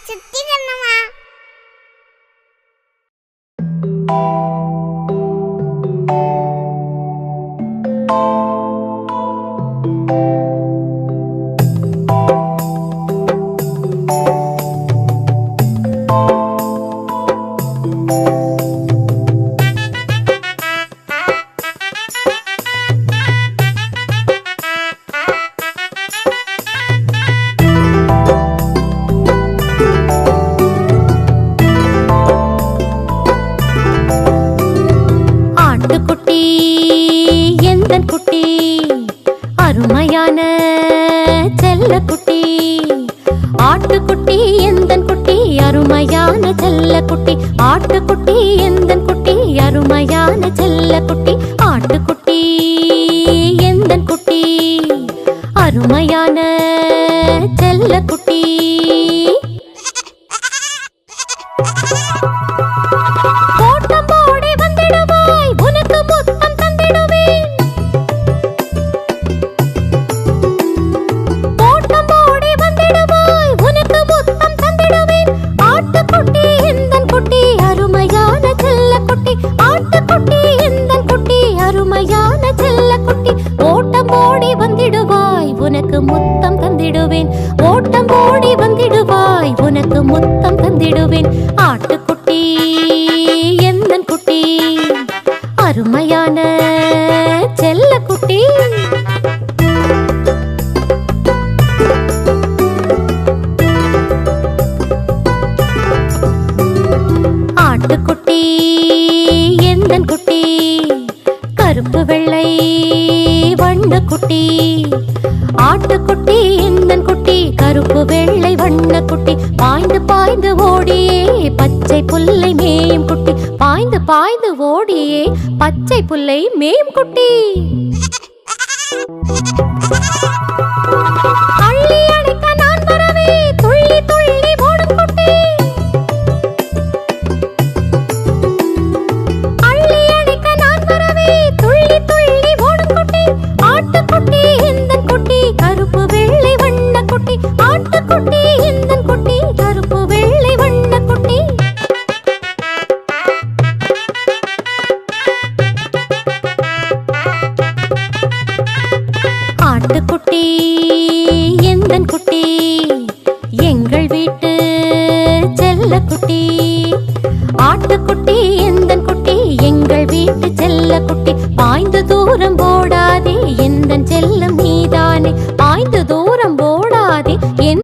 சுத்தி கண்ணம்மா. குட்டி அருமையான செல்ல குட்டி, ஆட்டுக்குட்டி எந்தன் குட்டி அருமையான செல்ல குட்டி, ஆட்டுக்குட்டி எந்தன் குட்டி அருமையான செல்ல குட்டி, ஆட்டுக்குட்டி எந்தன் குட்டி அருமையான செல்ல குட்டி. உனக்கு முத்தம் தந்திடுவேன், ஓட்டம் ஓடி வந்திடுவாய், உனக்கு முத்தம் தந்திடுவேன். ஆட்டுக்குட்டி எந்தன் குட்டி அருமையான செல்ல குட்டி. ஆட்டுக்குட்டி எந்தன் குட்டி கருப்பு வெள்ளை வண்ண குட்டி, ஆட்டுக்குட்டி எந்தன் குட்டி கருப்பு வெள்ளை வண்ண குட்டி, பாய்ந்து பாய்ந்து ஓடியே பச்சை புல்லை மேயும் குட்டி, பாய்ந்து பாய்ந்து ஓடியே பச்சை புல்லை மேயும் குட்டி.